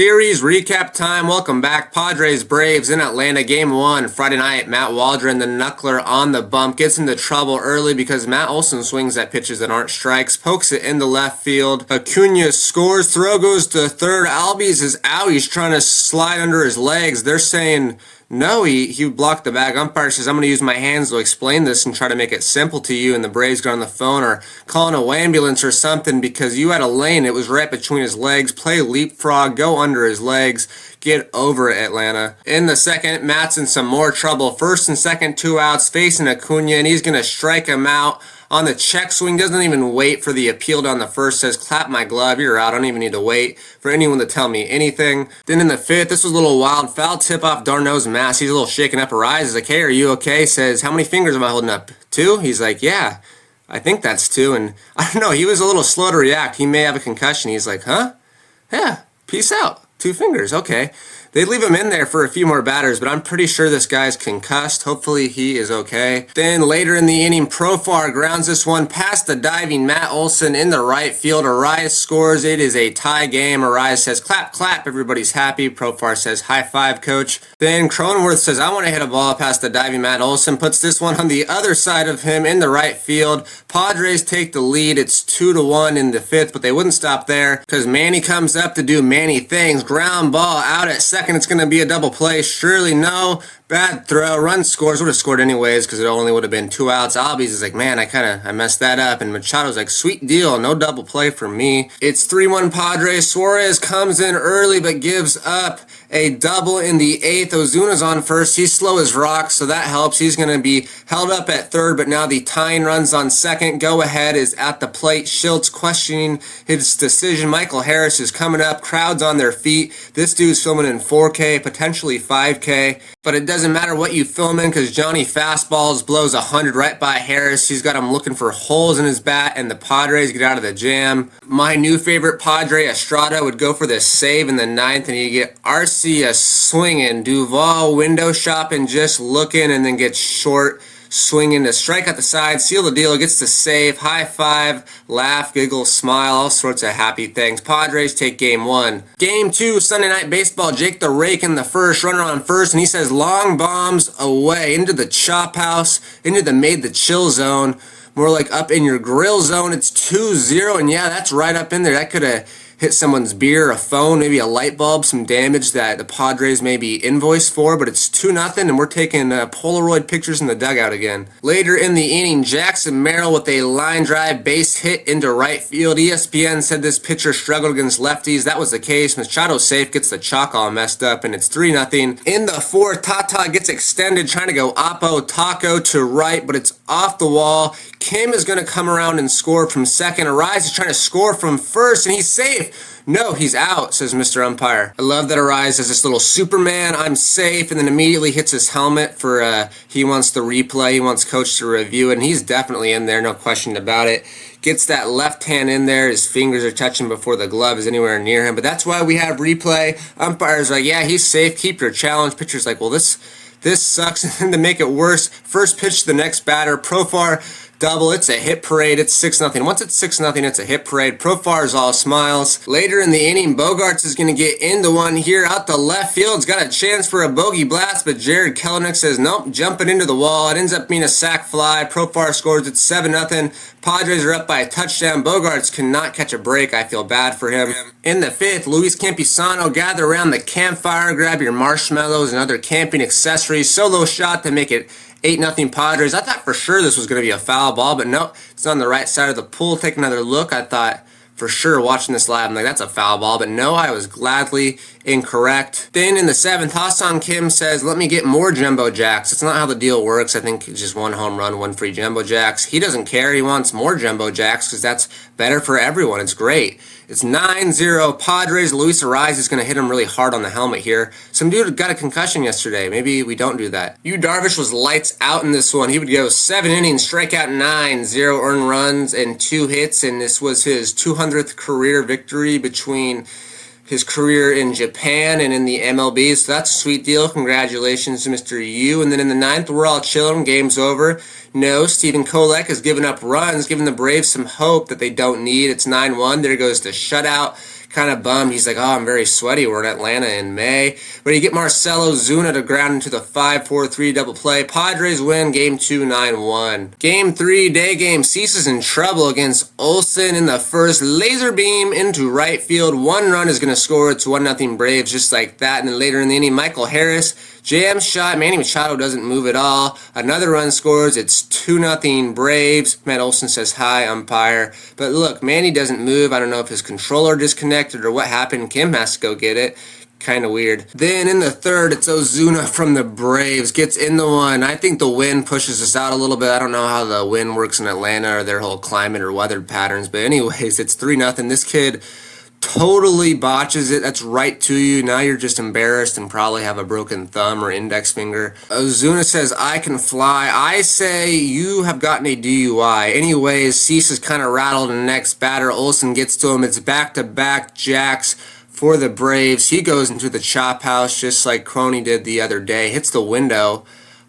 Series recap time. Welcome back. Padres Braves in Atlanta. Game 1 Friday night. Matt Waldron, the knuckler on the bump, gets into trouble early because Matt Olson swings at pitches that aren't strikes, pokes it into left field. Acuna scores. Throw goes to third. Albies is out. He's trying to slide under his legs. They're saying no, he blocked the bag. Umpire says, I'm going to use my hands to explain this and try to make it simple to you. And the Braves get on the phone or calling a ambulance or something because you had a lane. It was right between his legs. Play leapfrog, go under his legs. Get over it, Atlanta. In the second, Matt's in some more trouble. First and second, 2 outs, facing Acuna, and he's going to strike him out. On the check swing, doesn't even wait for the appeal down the first, says, clap my glove, you're out. I don't even need to wait for anyone to tell me anything. Then in the fifth, this was a little wild. Foul tip off Darno's mask. He's a little shaken up. Arise is like, hey, are you okay? Says, how many fingers am I holding up? 2? He's like, yeah, I think that's 2. And I don't know, he was a little slow to react. He may have a concussion. He's like, huh? Yeah, peace out. 2 fingers, okay. They leave him in there for a few more batters, but I'm pretty sure this guy's concussed. Hopefully he is okay. Then later in the inning, Profar grounds this one past the diving Matt Olson in the right field. Arise scores. It is a tie game. Arise says, clap, clap. Everybody's happy. Profar says, high five, coach. Then Cronenworth says, I want to hit a ball past the diving Matt Olson. Puts this one on the other side of him in the right field. Padres take the lead. It's 2-1 in the fifth, but they wouldn't stop there because Manny comes up to do Manny things. Ground ball out at second. It's going to be a double play. Surely no. Bad throw. Run scores. Would have scored anyways because it only would have been 2 outs. Albies is like, man, I messed that up. And Machado's like, sweet deal. No double play for me. It's 3-1 Padres. Suarez comes in early but gives up a double in the 8th. Ozuna's on first. He's slow as rocks, so that helps. He's going to be held up at third, but now the tying runs on second. Go ahead is at the plate. Schultz questioning his decision. Michael Harris is coming up. Crowds on their feet. This dude's filming in 4K, potentially 5K. But it doesn't matter what you film in because Johnny fastballs blows 100 right by Harris. He's got him looking for holes in his bat, and the Padres get out of the jam. My new favorite Padre, Estrada, would go for the save in the 9th, and you get Arcia swinging. Duvall window shopping, just looking, and then gets short. Swinging to strike out the side, seal the deal, gets the save, high five, laugh, giggle, smile, all sorts of happy things. Padres take game 1. Game 2, Sunday Night Baseball, Jake the Rake in the first, runner on first, and he says long bombs away into the chop house, into the made the chill zone, more like up in your grill zone. It's 2-0, and yeah, that's right up in there. That could have hit someone's beer, a phone, maybe a light bulb, some damage that the Padres may be invoiced for, but it's 2-0, and we're taking Polaroid pictures in the dugout again. Later in the inning, Jackson Merrill with a line drive base hit into right field. ESPN said this pitcher struggled against lefties. That was the case. Machado's safe, gets the chalk all messed up, and it's 3-0. In the 4th, Tata gets extended, trying to go Oppo Taco to right, but it's off the wall. Kim is going to come around and score from second. Arise is trying to score from first, and he's safe. No, he's out, says Mr. Umpire. I love that Arise has this little Superman, I'm safe, and then immediately hits his helmet for, he wants the replay, he wants coach to review it, and he's definitely in there, no question about it. Gets that left hand in there, his fingers are touching before the glove is anywhere near him, but that's why we have replay. Umpire's like, yeah, he's safe, keep your challenge. Pitcher's like, well, this sucks, and then to make it worse, first pitch to the next batter, Profar, double, it's a hit parade, it's 6-0. Once it's 6-0, it's a hit parade. Profar is all smiles. Later in the inning, Bogarts is going to get into one here out the left field. It's got a chance for a bogey blast, but Jared Kelenic says, nope, jumping into the wall. It ends up being a sac fly. Profar scores, it's 7-0. Padres are up by a touchdown. Bogarts cannot catch a break. I feel bad for him. In the 5th, Luis Campisano, gather around the campfire, grab your marshmallows and other camping accessories. Solo shot to make it 8-0 Padres. I thought for sure this was going to be a foul ball, but no, it's on the right side of the pool. Take another look. I thought for sure watching this live, I'm like, that's a foul ball, but no, I was gladly incorrect. Then in the 7th, Hassan Kim says, let me get more Jumbo Jacks. It's not how the deal works. I think it's just 1 home run, 1 free Jumbo Jacks. He doesn't care. He wants more Jumbo Jacks because that's better for everyone. It's great. It's 9-0 Padres. Luis Arise is going to hit him really hard on the helmet here. Some dude got a concussion yesterday. Maybe we don't do that. Darvish was lights out in this one. He would go 7 innings, strikeout 9, 0 earned runs, and 2 hits, and this was his 200th career victory between his career in Japan and in the MLB, so that's a sweet deal. Congratulations to Mr. Yu. And then in the 9th, we're all chilling. Game's over. No, Stephen Kolek has given up runs, giving the Braves some hope that they don't need. It's 9-1. There goes the shutout. kind of bummed. He's like, oh, I'm very sweaty. We're in Atlanta in May. But you get Marcelo Zuna to ground into the 5-4-3 double play. Padres win Game 2, 9-1. Game 3, day game. Ceases in trouble against Olsen in the first. Laser beam into right field. 1 run is going to score. It's 1-0 Braves, just like that. And then later in the inning, Michael Harris, jam shot. Manny Machado doesn't move at all. Another run scores. It's 2-0 Braves. Matt Olson says hi, umpire. But look, Manny doesn't move. I don't know if his controller disconnected or what happened. Kim has to go get it. Kind of weird. Then in the third, it's Ozuna from the Braves. Gets in the one. I think the wind pushes us out a little bit. I don't know how the wind works in Atlanta or their whole climate or weather patterns. But anyways, it's 3-0. This kid totally botches it. That's right to you. Now you're just embarrassed and probably have a broken thumb or index finger. Ozuna says, I can fly. I say you have gotten a DUI. Anyways, Cease is kind of rattled, and the next batter, Olsen, gets to him. It's back-to-back jacks for the Braves. He goes into the chop house just like Crony did the other day. Hits the window.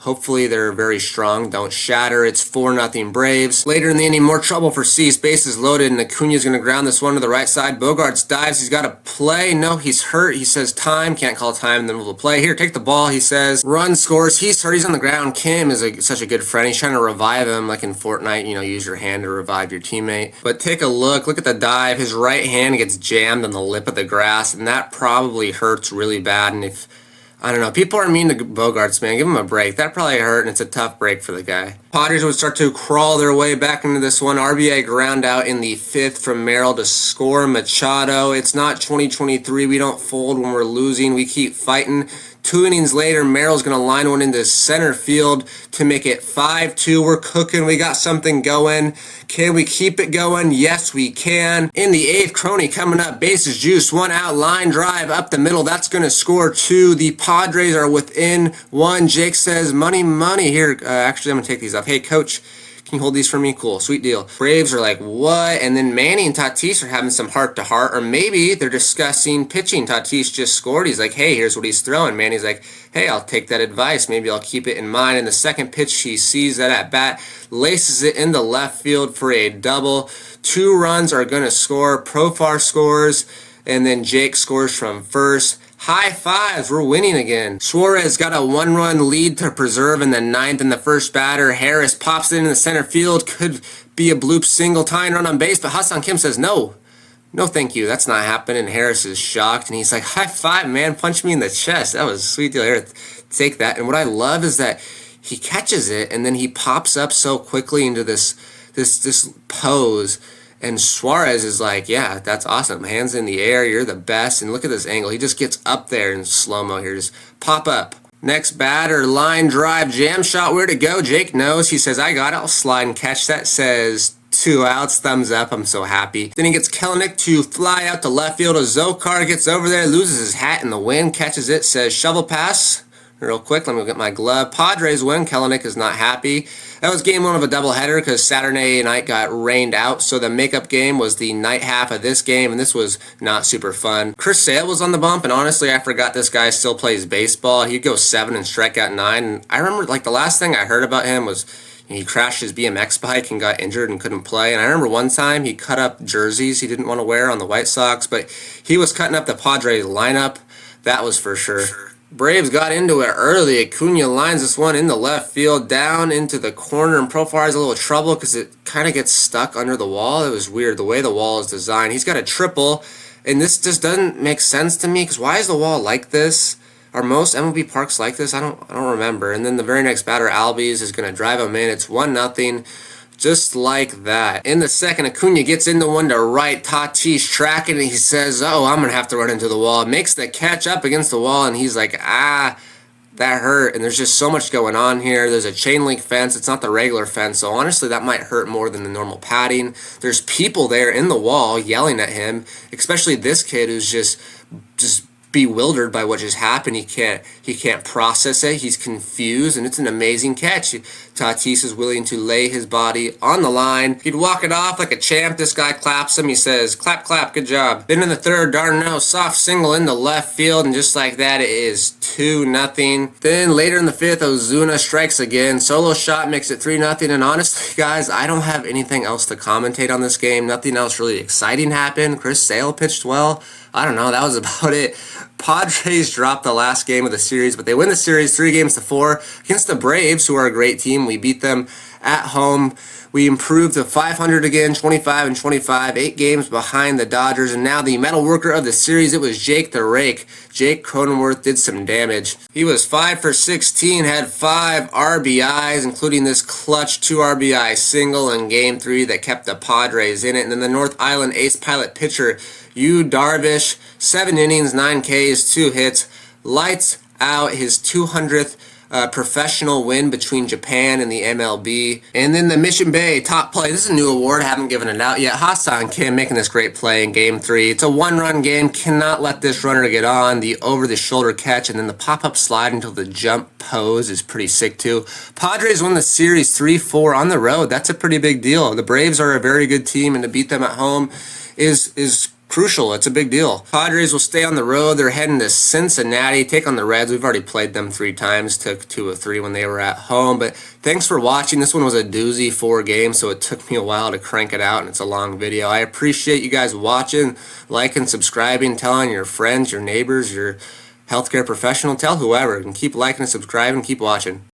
Hopefully they're very strong, don't shatter. It's 4-0 Braves. Later in the inning, more trouble for Cease. Bases loaded, and Acuna's going to ground this one to the right side. Bogarts dives. He's got to play. No, he's hurt. He says time. Can't call time in the middle of the play. Here, take the ball, he says. Run scores. He's hurt. He's on the ground. Kim is such a good friend. He's trying to revive him like in Fortnite. Use your hand to revive your teammate. But take a look. Look at the dive. His right hand gets jammed on the lip of the grass, and that probably hurts really bad. And I don't know. People are mean to Bogarts, man. Give him a break. That probably hurt, and it's a tough break for the guy. Padres would start to crawl their way back into this one. RBI ground out in the 5th from Merrill to score Machado. It's not 2023. We don't fold when we're losing. We keep fighting. 2 innings later, Merrill's going to line one into center field to make it 5-2. We're cooking. We got something going. Can we keep it going? Yes, we can. In the 8th, Crony coming up. Bases juice. 1 out. Line drive up the middle. That's going to score 2. The Padres are within 1. Jake says, money, money. Here, actually, I'm going to take these off. Hey, coach, can you hold these for me? Cool, sweet deal. Braves are like, what? And then Manny and Tatis are having some heart-to-heart, or maybe they're discussing pitching. Tatis just scored. He's like, hey, here's what he's throwing. Manny's like, hey, I'll take that advice. Maybe I'll keep it in mind. And the second pitch, he sees that at bat, laces it into left field for a double. 2 runs are going to score. Profar scores, and then Jake scores from first. High fives, we're winning again. Suarez got a 1-run lead to preserve in the 9th, and the first batter, Harris, pops it in the center field. Could be a bloop single, tying run on base, but Hassan Kim says, no, thank you. That's not happening. Harris is shocked, and he's like, high five, man. Punch me in the chest. That was a sweet deal. Here, take that. And what I love is that he catches it, and then he pops up so quickly into this pose. And Suarez is like, yeah, that's awesome. Hands in the air, you're the best. And look at this angle. He just gets up there in slow-mo here. Just pop up. Next batter, line drive, jam shot. Where to go? Jake knows. He says, I got it. I'll slide and catch that. Says 2 outs. Thumbs up. I'm so happy. Then he gets Kelenic to fly out to left field. Zokar gets over there, loses his hat in the wind, catches it. Says shovel pass. Real quick, let me go get my glove. Padres win. Kelenic is not happy. That was game 1 of a doubleheader because Saturday night got rained out, so the makeup game was the night half of this game, and this was not super fun. Chris Sale was on the bump, and honestly, I forgot this guy still plays baseball. He'd go 7 and strike out 9, and I remember, the last thing I heard about him was he crashed his BMX bike and got injured and couldn't play. And I remember one time he cut up jerseys he didn't want to wear on the White Sox, but he was cutting up the Padres lineup. That was for sure. Braves got into it early. Acuna lines this one in the left field, down into the corner, and Profar has a little trouble because it kind of gets stuck under the wall. It was weird, the way the wall is designed. He's got a triple, and this just doesn't make sense to me because why is the wall like this? Are most MLB parks like this? I don't remember. And then the very next batter, Albies, is going to drive him in. It's 1-0. Just like that. In the second, Acuna gets into one to right. Tatis tracking it. He says, oh, I'm going to have to run into the wall. Makes the catch up against the wall, and he's like, that hurt. And there's just so much going on here. There's a chain link fence. It's not the regular fence, so honestly, that might hurt more than the normal padding. There's people there in the wall yelling at him, especially this kid who's just bewildered by what just happened. He can't process it. He's confused, and it's an amazing catch. Tatis is willing to lay his body on the line. He'd walk it off like a champ. This guy claps him. He says, clap, clap, good job. Then in the third, Darnell, soft single into left field, and just like that, it is 2-0. Then later in the 5th, Ozuna strikes again. Solo shot makes it 3-0, and honestly, guys, I don't have anything else to commentate on this game. Nothing else really exciting happened. Chris Sale pitched well. I don't know, that was about it. Padres dropped the last game of the series, but they win the series 3-4 against the Braves, who are a great team. We beat them at home. We improved to 500 again, 25-25, 8 games behind the Dodgers, and now the metal worker of the series, it was Jake the Rake. Jake Cronenworth did some damage. He was 5 for 16, had 5 RBIs, including this clutch 2 RBI single in Game 3 that kept the Padres in it. And then the North Island ace pilot pitcher, Darvish, 7 innings, 9 Ks, 2 hits, lights out, his 200th professional win between Japan and the MLB. And then the Mission Bay top play. This is a new award. I haven't given it out yet. Hassan Kim making this great play in Game 3. It's a 1-run game. Cannot let this runner get on. The over-the-shoulder catch and then the pop-up slide until the jump pose is pretty sick too. Padres won the series 3-4 on the road. That's a pretty big deal. The Braves are a very good team, and to beat them at home is crucial. It's a big deal. Padres will stay on the road. They're heading to Cincinnati, take on the Reds. We've already played them 3 times, took 2 of 3 when they were at home. But thanks for watching. This one was a doozy 4 games, so it took me a while to crank it out, and it's a long video. I appreciate you guys watching, liking, subscribing, telling your friends, your neighbors, your healthcare professional, tell whoever, and keep liking and subscribing, keep watching.